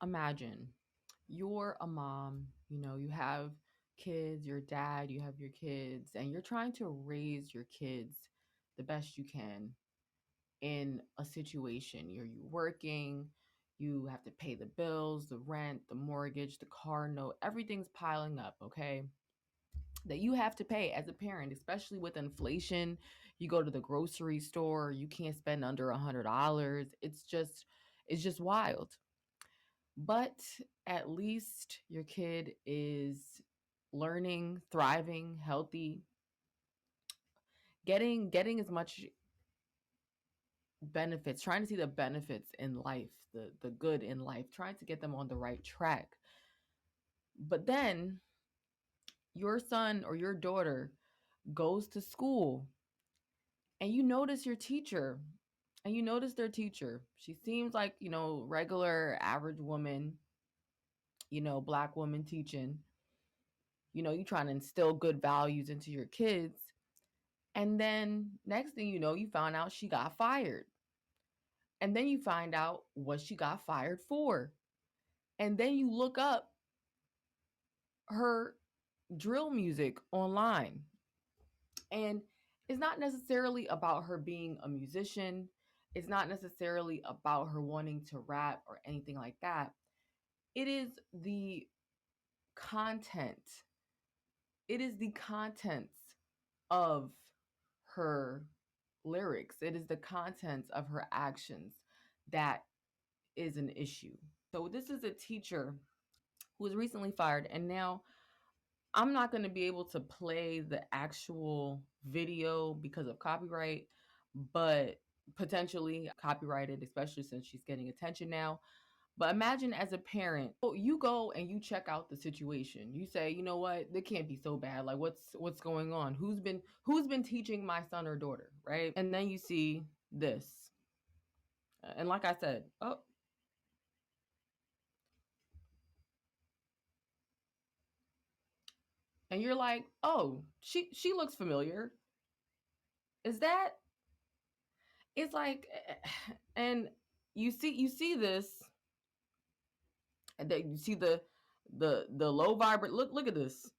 Imagine you're a mom, you have kids, your dad, you have your kids, and you're trying to raise your kids the best you can in a situation. You're working, you have to pay the bills, the rent, the mortgage, the car note, everything's piling up, okay? That you have to pay as a parent, especially with inflation. You go to the grocery store, you can't spend under $100. It's just wild. But at least your kid is learning, thriving, healthy, getting as much benefits, trying to see the benefits in life, the good in life, trying to get them on the right track. But then your son or your daughter goes to school and you notice your teacher and you notice their teacher. She seems like, regular average woman, black woman teaching. You trying to instill good values into your kids. And then next thing you know, you found out she got fired. And then you find out what she got fired for. And then you look up her drill music online. And it's not necessarily about her being a musician. It's not necessarily about her wanting to rap or anything like that. It is the content. It is the contents of her lyrics. It is the contents of her actions that is an issue. So this is a teacher who was recently fired, and now I'm not going to be able to play the actual video because of copyright, but potentially copyrighted, especially since she's getting attention now. But imagine as a parent, you go and you check out the situation. You say, you know what, they can't be so bad. Like what's going on? Who's been teaching my son or daughter, right? And then you see this. And like I said, oh, and you're like, oh, she looks familiar. Is that? It's like, and you see this, and then you see the low vibrant. Look at this.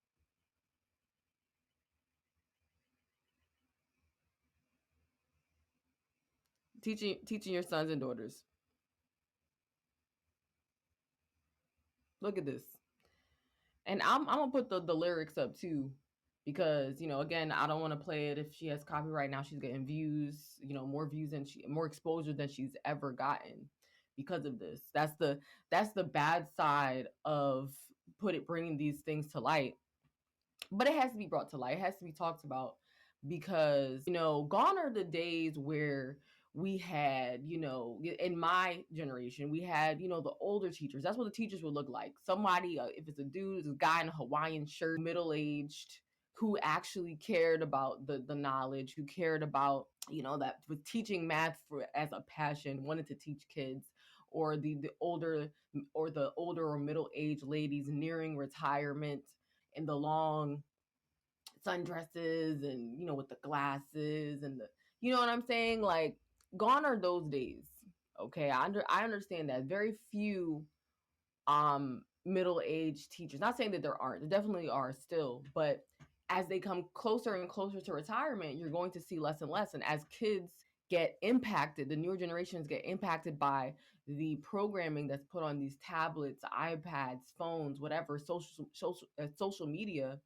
Teaching your sons and daughters. Look at this. And I'm gonna put the lyrics up too, because again, I don't want to play it if she has copyright. Now she's getting views, more views than more exposure than she's ever gotten because of this. That's the bad side of bringing these things to light. But it has to be brought to light. It has to be talked about because gone are the days where we had, in my generation, we had, the older teachers. That's what the teachers would look like. Somebody, if it's a dude, it's a guy in a Hawaiian shirt, middle aged, who actually cared about the knowledge, who cared about, that was teaching math for as a passion, wanted to teach kids, or the older or middle aged ladies nearing retirement in the long sundresses and with the glasses and the what I'm saying, like gone are those days. Okay, I understand that very few middle-aged teachers, not saying that there aren't, there definitely are still, but as they come closer and closer to retirement, you're going to see less and less. And as kids get impacted, the newer generations get impacted by the programming that's put on these tablets, iPads, phones, whatever, social media.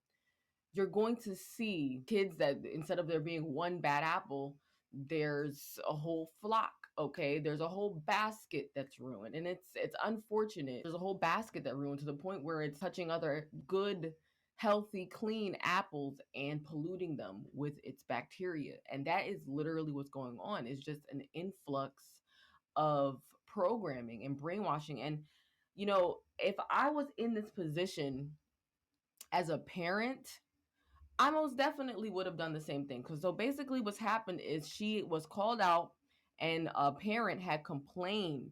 You're going to see kids that instead of there being one bad apple, there's a whole flock. Okay, there's a whole basket that's ruined, and it's unfortunate. There's a whole basket that ruined to the point where it's touching other good, healthy, clean apples and polluting them with its bacteria. And that is literally what's going on. It's just an influx of programming and brainwashing. And if I was in this position as a parent, I most definitely would have done the same thing. Because so basically, what's happened is she was called out, and a parent had complained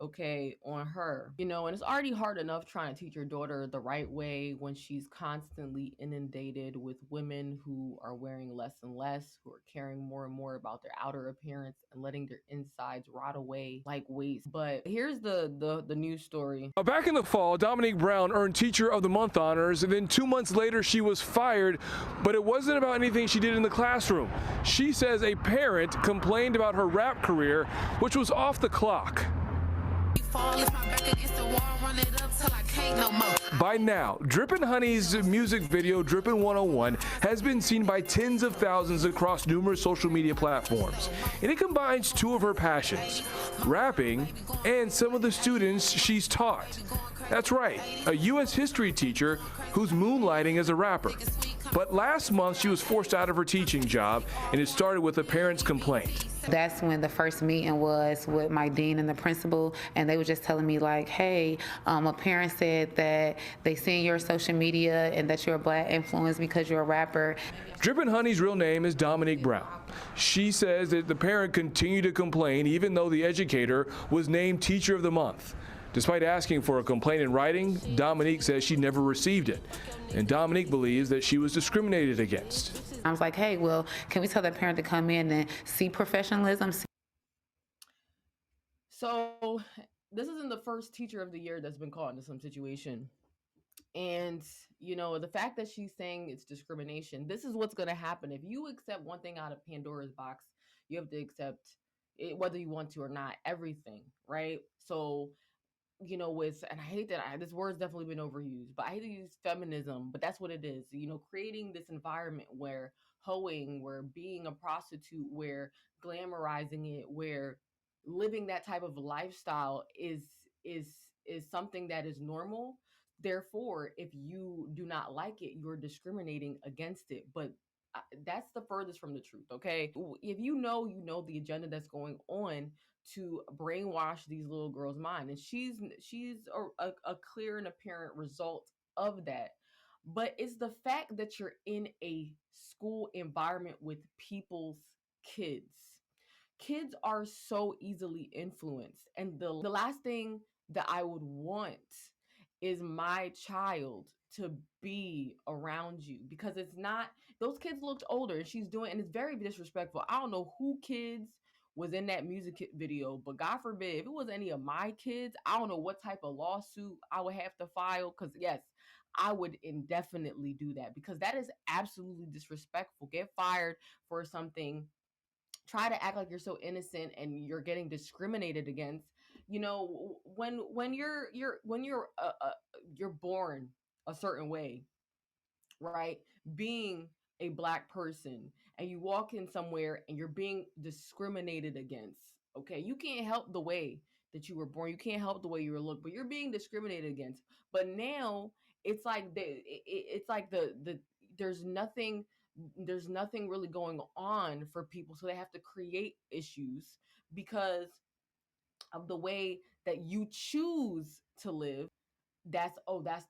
okay, on her. And it's already hard enough trying to teach your daughter the right way when she's constantly inundated with women who are wearing less and less, who are caring more and more about their outer appearance and letting their insides rot away like waste. But here's the news story. Back in the fall, Dominique Brown earned Teacher of the Month honors, and then 2 months later she was fired, but it wasn't about anything she did in the classroom. She says a parent complained about her rap career, which was off the clock. By now, Drippin' Honey's music video, Drippin' 101, has been seen by tens of thousands across numerous social media platforms. And it combines two of her passions, rapping and some of the students she's taught. That's right, a U.S. history teacher who's moonlighting as a rapper. But last month, she was forced out of her teaching job, and it started with a parent's complaint. That's when the first meeting was with my dean and the principal, and they were just telling me like, hey, a parent said that they seen your social media and that you're a Black influence because you're a rapper. Drippin' Honey's real name is Dominique Brown. She says that the parent continued to complain even though the educator was named Teacher of the Month. Despite asking for a complaint in writing, Dominique says she never received it. And Dominique believes that she was discriminated against. I was like, hey, well, can we tell that parent to come in and see professionalism? So this isn't the first teacher of the year that's been caught into some situation. And, the fact that she's saying it's discrimination, this is what's going to happen. If you accept one thing out of Pandora's box, you have to accept it, whether you want to or not, everything, right? So, and I hate that this word's definitely been overused, but I hate to use feminism, but that's what it is. Creating this environment where hoeing, where being a prostitute, where glamorizing it, where living that type of lifestyle is is something that is normal. Therefore, if you do not like it, you're discriminating against it. But that's the furthest from the truth. Okay, if you know the agenda that's going on to brainwash these little girls' mind, and she's a clear and apparent result of that. But it's the fact that you're in a school environment with people's kids. Kids are so easily influenced, and the last thing that I would want is my child to be around you, because it's not, those kids looked older and she's doing, and it's very disrespectful. I don't know who kids was in that music video, but God forbid if it was any of my kids, I don't know what type of lawsuit I would have to file, because yes, I would indefinitely do that, because that is absolutely disrespectful. Get fired for something, try to act like you're so innocent and you're getting discriminated against. When you're born a certain way, right? Being a Black person, and you walk in somewhere and you're being discriminated against, okay? You can't help the way that you were born. You can't help the way you were looked, but you're being discriminated against. But now it's like it's like the there's nothing really going on for people, so they have to create issues because of the way that you choose to live. That's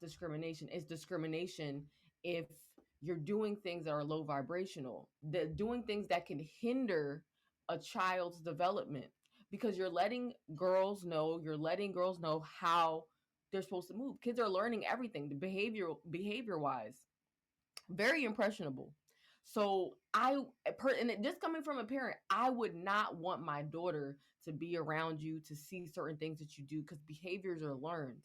discrimination. It's discrimination if you're doing things that are low vibrational, that doing things that can hinder a child's development, because you're letting girls know how they're supposed to move. Kids are learning everything, the behavior wise, very impressionable. So this coming from a parent, I would not want my daughter to be around you, to see certain things that you do, because behaviors are learned.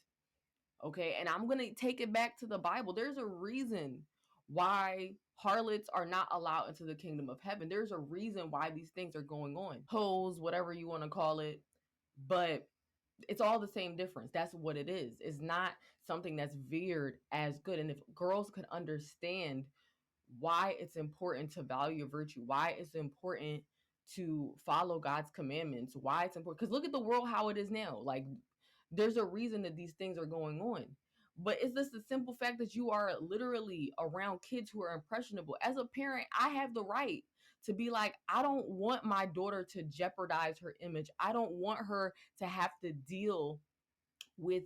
Okay, and I'm going to take it back to the Bible. There's a reason why harlots are not allowed into the kingdom of heaven. There's a reason why these things are going on. Hoes, whatever you want to call it, but it's all the same difference. That's what it is. It's not something that's veered as good. And if girls could understand why it's important to value virtue, why it's important to follow God's commandments, why it's important. Because look at the world how it is now. Like, there's a reason that these things are going on. But it's just the simple fact that you are literally around kids who are impressionable. As a parent, I have the right to be like, I don't want my daughter to jeopardize her image. I don't want her to have to deal with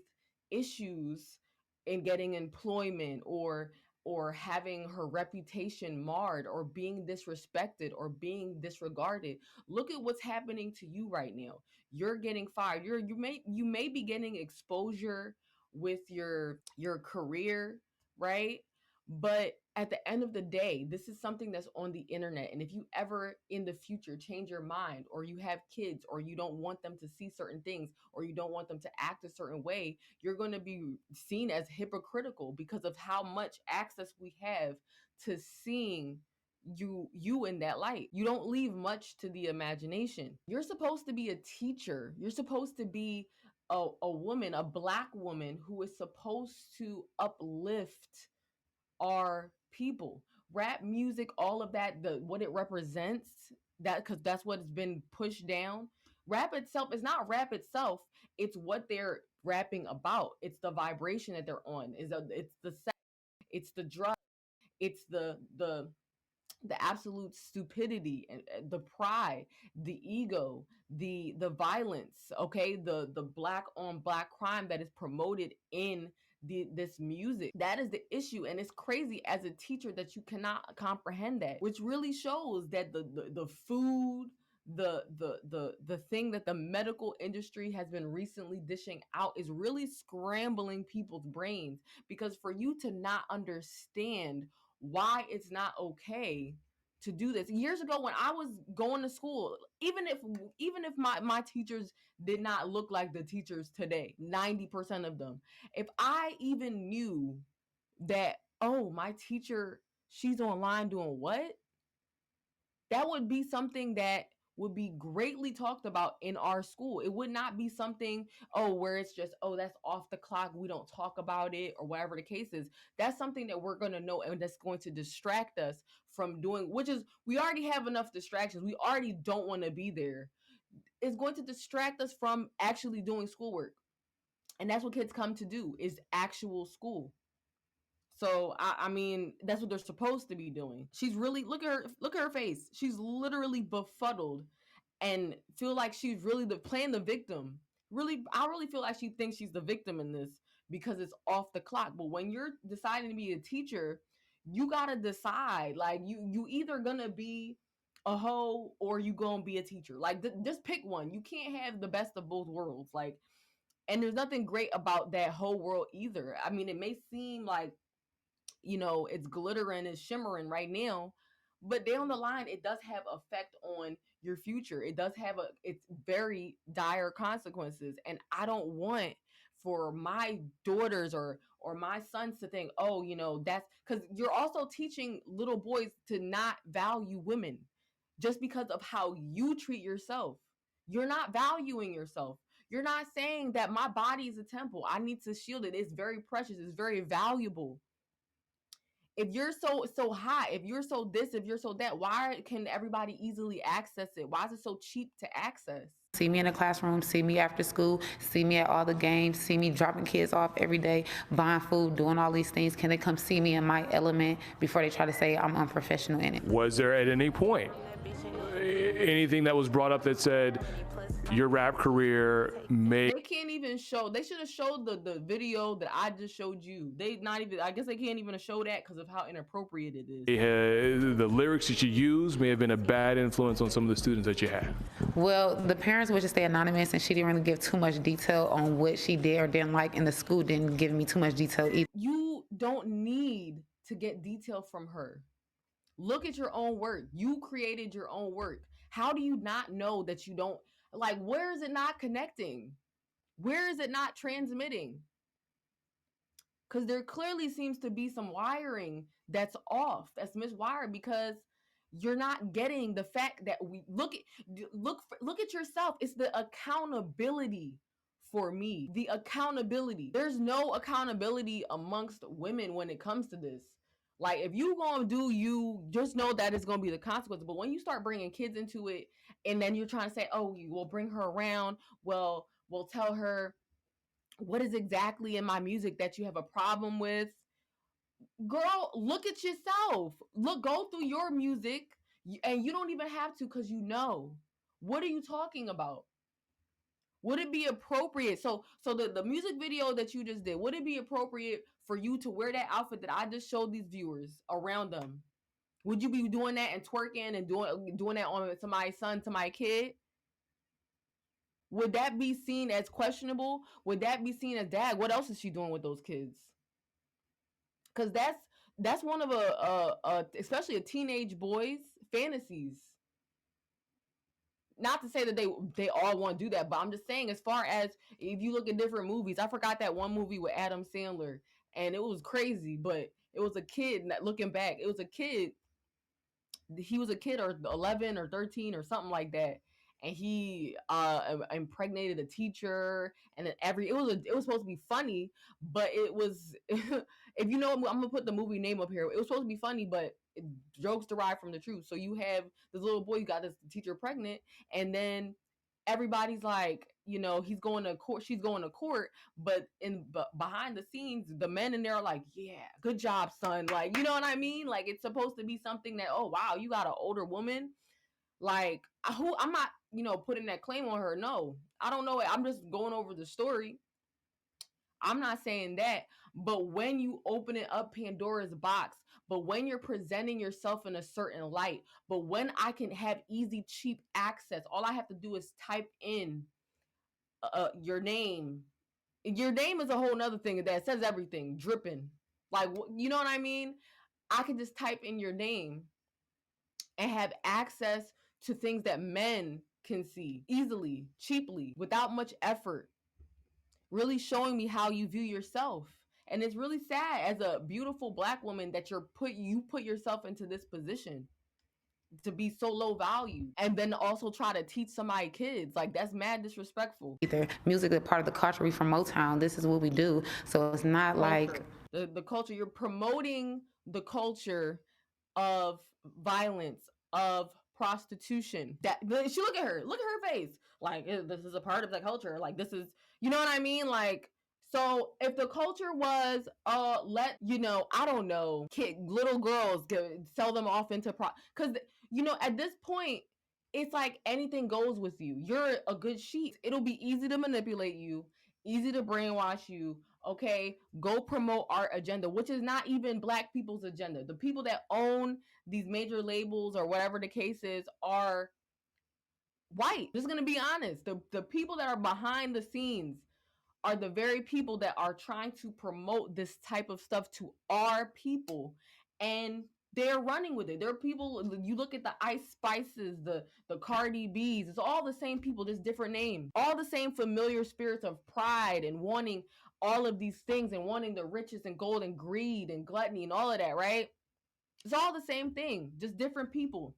issues in getting employment, or or having her reputation marred or being disrespected or being disregarded. Look at what's happening to you right now. You're getting fired. You may be getting exposure with your career, right? But at the end of the day, this is something that's on the internet. And if you ever in the future change your mind, or you have kids, or you don't want them to see certain things, or you don't want them to act a certain way, you're going to be seen as hypocritical because of how much access we have to seeing you in that light. You don't leave much to the imagination. You're supposed to be a teacher. You're supposed to be a woman, a Black woman who is supposed to uplift our people. Rap music, all of that, the what it represents, that because that's what's been pushed down. Rap itself is not rap itself. It's what they're rapping about. It's the vibration that they're on. It's the sex, it's the drug, it's the absolute stupidity and the pride, the ego, the violence, okay, the black on black crime that is promoted in this music. That is the issue, and it's crazy as a teacher that you cannot comprehend that, which really shows that the food, the thing that the medical industry has been recently dishing out is really scrambling people's brains, because for you to not understand why it's not okay to do this. Years ago when I was going to school, even if my teachers did not look like the teachers today, 90% of them, if I even knew that, oh, my teacher, she's online doing what, that would be something that would be greatly talked about in our school. It would not be something, oh, where it's just, oh, that's off the clock, we don't talk about it, or whatever the case is. That's something that we're going to know, and that's going to distract us from doing, which is, we already have enough distractions. We already don't want to be there. It's going to distract us from actually doing schoolwork. And that's what kids come to do, is actual school. So I mean, that's what they're supposed to be doing. She's really, look at her face. She's literally befuddled and feel like she's really playing the victim. Really, I really feel like she thinks she's the victim in this because it's off the clock. But when you're deciding to be a teacher, you gotta decide. Like you either gonna be a hoe or you gonna be a teacher. Like just pick one. You can't have the best of both worlds. Like, and there's nothing great about that whole world either. I mean, it may seem like, it's glittering and shimmering right now, but down the line it does have effect on your future. It does have it's very dire consequences, and I don't want for my daughters or my sons to think, oh, that's because you're also teaching little boys to not value women just because of how you treat yourself. You're not valuing yourself. You're not saying that my body is a temple, I need to shield it, it's very precious, it's very valuable. If you're so hot, if you're so this, if you're so that, why can everybody easily access it? Why is it so cheap to access? See me in the classroom, see me after school, see me at all the games, see me dropping kids off every day, buying food, doing all these things. Can they come see me in my element before they try to say I'm unprofessional in it? Was there at any point anything that was brought up that said your rap career may... They can't even show. They should have showed the video that I just showed you. They not even, I guess they can't even show that because of how inappropriate it is. The lyrics that you use may have been a bad influence on some of the students that you had. Well, the parents would just stay anonymous, and she didn't really give too much detail on what she did or didn't like, and the school didn't give me too much detail either. You don't need to get detail from her. Look at your own work. You created your own work. How do you not know that you don't, like, where is it not connecting? Where is it not transmitting? Because there clearly seems to be some wiring that's off, that's miswired, because you're not getting the fact that we look at yourself. It's the accountability for me. The accountability. There's no accountability amongst women when it comes to this. Like, if you gonna do you, just know that it's gonna be the consequence. But when you start bringing kids into it, and then you're trying to say, oh, you will bring her around, well, we'll tell her what is exactly in my music that you have a problem with. Girl, look at yourself. Go through your music, and you don't even have to, because what are you talking about? Would it be appropriate? So the music video that you just did, would it be appropriate for you to wear that outfit that I just showed these viewers around them? Would you be doing that and twerking and doing that on somebody's son, to my kid? Would that be seen as questionable? Would that be seen as, dad, what else is she doing with those kids? Because that's one of a especially a teenage boy's fantasies. Not to say that they all want to do that, but I'm just saying, as far as if you look at different movies, I forgot that one movie with Adam Sandler, and it was crazy, but it was a kid. Looking back, it was a kid. He was a kid, or 11 or 13 or something like that, and he impregnated a teacher, and then it was supposed to be funny, but it was if you know, I'm gonna put the movie name up here. It was supposed to be funny, but jokes derived from the truth. So you have this little boy, you got this teacher pregnant, and then everybody's like, he's going to court, she's going to court, but behind the scenes, the men in there are like, yeah, good job, son. Like, you know what I mean? Like, it's supposed to be something that, oh wow, you got an older woman. Like, I'm not, putting that claim on her. No, I don't know. I'm just going over the story. I'm not saying that, but when you open it up, Pandora's box, but when you're presenting yourself in a certain light, but when I can have easy, cheap access, all I have to do is type in your name. Your name is a whole nother thing that says everything. Dripping, like, you know what I mean? I can just type in your name and have access to things that men can see easily, cheaply, without much effort, really showing me how you view yourself. And it's really sad, as a beautiful Black woman, that you put yourself into this position to be so low value, and then also try to teach somebody kids. Like, that's mad disrespectful. Either music is part of the culture. We from Motown. This is what we do. So it's not like the culture. You're promoting the culture of violence, of prostitution. That she look at her face. Like, this is a part of the culture. Like, this is, you know what I mean? Like, so if the culture was, I don't know, little girls sell them off into because at this point, it's like anything goes with you. You're a good sheet. It'll be easy to manipulate you, easy to brainwash you. Okay, go promote our agenda, which is not even Black people's agenda. The people that own these major labels, or whatever the case is, are white. Just gonna be honest. The people that are behind the scenes are the very people that are trying to promote this type of stuff to our people, and they're running with it. There are people, you look at the Ice Spices, the Cardi B's, it's all the same people, just different names. All the same familiar spirits of pride and wanting all of these things, and wanting the riches and gold and greed and gluttony and all of that, right? It's all the same thing, just different people.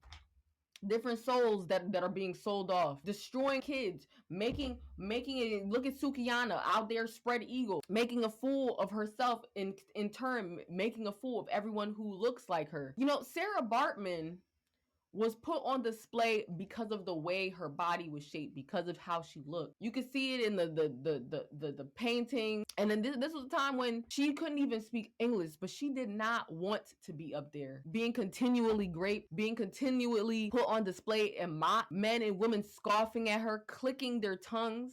Different souls that are being sold off, destroying kids, making it. Look at Sukiyana out there, spread eagle, making a fool of herself, in turn making a fool of everyone who looks like her. Sarah Baartman was put on display because of the way her body was shaped, because of how she looked. You could see it in the painting. And then this was a time when she couldn't even speak English, but she did not want to be up there, being continually raped, being continually put on display and mocked, men and women scoffing at her, clicking their tongues,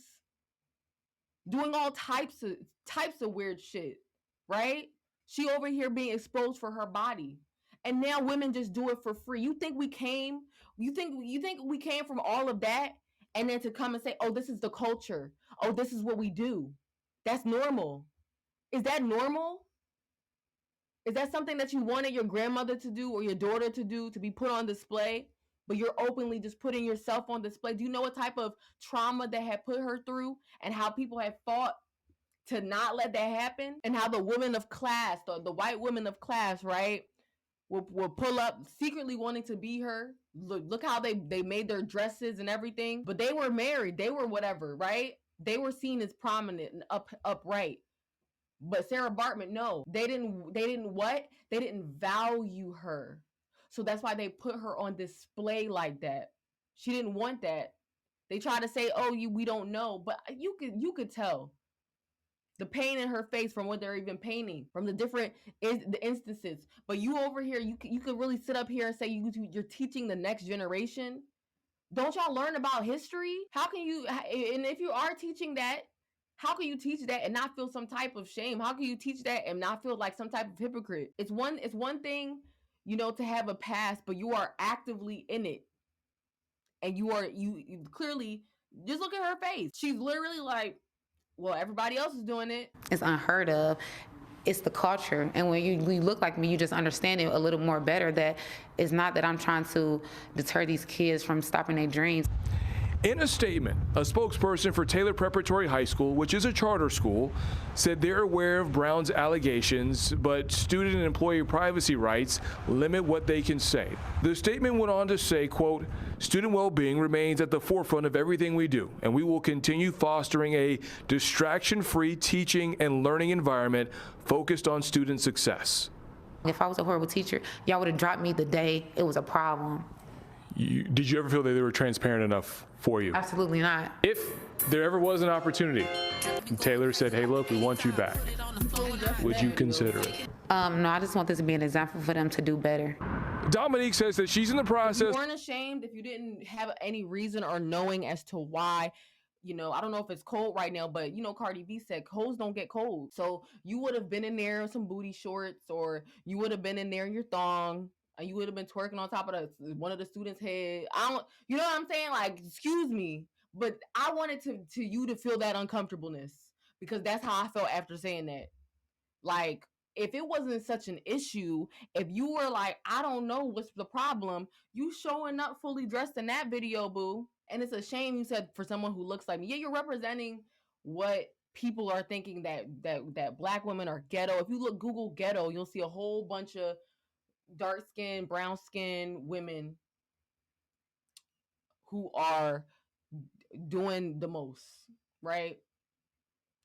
doing all types of weird shit, right? She over here being exposed for her body. And now women just do it for free. You think we came from all of that, and then to come and say, oh, this is the culture. Oh, this is what we do. That's normal. Is that normal? Is that something that you wanted your grandmother to do, or your daughter to do, to be put on display? But you're openly just putting yourself on display. Do you know what type of trauma that had put her through, and how people had fought to not let that happen? And how the women of class, the white women of class, right, will pull up secretly wanting to be her. Look how they made their dresses and everything. But they were married. They were whatever, right? They were seen as prominent and upright. But Sarah Baartman, no. They didn't what? They didn't value her. So that's why they put her on display like that. She didn't want that. They try to say, oh, we don't know. But you could tell. The pain in her face from what they're even painting, from the different the instances. But you over here, you could really sit up here and say you're teaching the next generation Don't y'all learn about history? How can you, and if you are teaching that, how can you teach that and not feel some type of shame? How can you teach that and not feel like some type of hypocrite? It's one thing, to have a past, but you are actively in it. And you clearly, just look at her face. She's literally like, well, everybody else is doing it. It's unheard of. It's the culture. And when you look like me, you just understand it a little more better, that it's not that I'm trying to deter these kids from stopping their dreams. In a statement, a spokesperson for Taylor Preparatory High School, which is a charter school, said they're aware of Brown's allegations, but student and employee privacy rights limit what they can say. The statement went on to say, quote, "Student well-being remains at the forefront of everything we do, and we will continue fostering a distraction-free teaching and learning environment focused on student success." If I was a horrible teacher, y'all would have dropped me the day it was a problem. Did you ever feel that they were transparent enough for you? Absolutely not. If there ever was an opportunity, and Taylor said, "Hey, look, we want you back," would you consider it? No, I just want this to be an example for them to do better. Dominique says that she's in the process. You weren't ashamed, if you didn't have any reason or knowing as to why, I don't know if it's cold right now, but Cardi B said hoes don't get cold. So you would have been in there in some booty shorts, or you would have been in there in your thong, and you would have been twerking on top of one of the students' head. You know what I'm saying? Like, excuse me, but I wanted to you to feel that uncomfortableness, because that's how I felt after saying that. Like, if it wasn't such an issue, if you were like, I don't know what's the problem, you showing up fully dressed in that video, boo. And it's a shame you said, for someone who looks like me. Yeah, you're representing what people are thinking, that black women are ghetto. If you Google ghetto, you'll see a whole bunch of dark skinned, brown skinned women who are doing the most, right?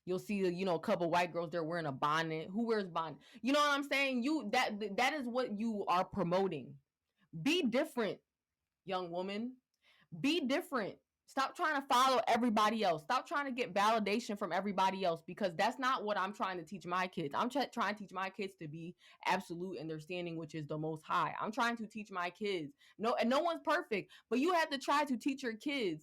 You'll see, a couple white girls, they're wearing a bonnet. Who wears bonnet? You know what I'm saying? That is what you are promoting. Be different, young woman. Be different. Stop trying to follow everybody else. Stop trying to get validation from everybody else, because that's not what I'm trying to teach my kids. I'm trying to teach my kids to be absolute in their standing, which is the most high. I'm trying to teach my kids. And no one's perfect, but you have to try to teach your kids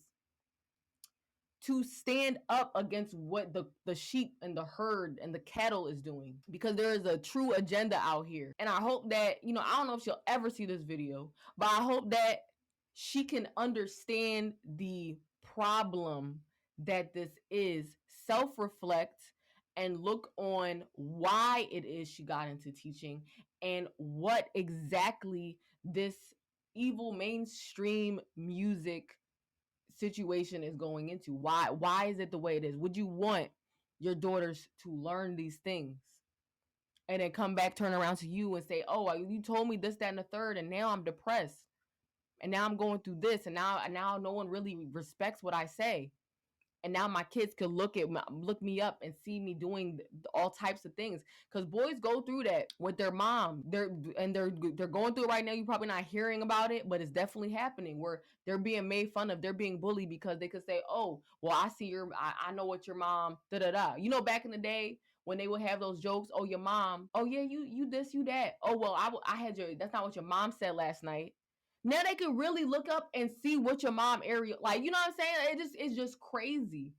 to stand up against what the sheep and the herd and the cattle is doing, because there is a true agenda out here. And I hope that, I don't know if she'll ever see this video, but I hope that she can understand the problem that this is, self-reflect, and look on why it is she got into teaching, and what exactly this evil mainstream music situation is going into. Why is it the way it is? Would you want your daughters to learn these things and then come back, turn around to you and say, oh, you told me this, that, and the third, and now I'm depressed, and now I'm going through this, and now no one really respects what I say, and now my kids could look me up and see me doing all types of things, because boys go through that with their mom. They're going through it right now. You're probably not hearing about it, but it's definitely happening, where they're being made fun of, they're being bullied, because they could say, oh, well, I know what your mom da da da. Back in the day when they would have those jokes, oh, your mom, oh yeah, you this, you that, oh well, I had that's not what your mom said last night. Now they can really look up and see what your mom area, like, you know what I'm saying? It's just crazy.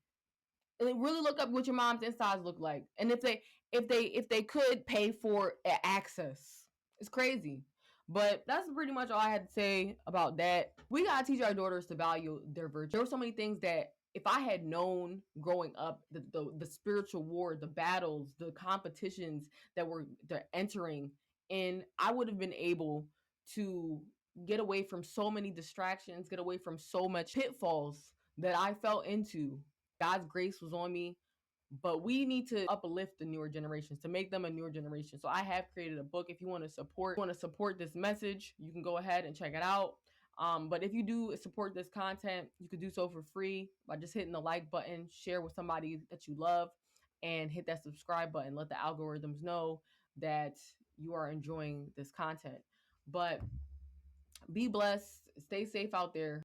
And really look up what your mom's insides look like, and if they could pay for access. It's crazy. But that's pretty much all I had to say about that. We gotta teach our daughters to value their virtue. There were so many things that, if I had known growing up, the spiritual war, the battles, the competitions that they're entering in, I would have been able to get away from so many distractions, get away from so much pitfalls that I fell into. God's grace was on me, but we need to uplift the newer generations to make them a newer generation. So I have created a book. If you want to support this message, you can go ahead and check it out. But if you do support this content, you could do so for free by just hitting the like button, share with somebody that you love, and hit that subscribe button. Let the algorithms know that you are enjoying this content. But be blessed. Stay safe out there.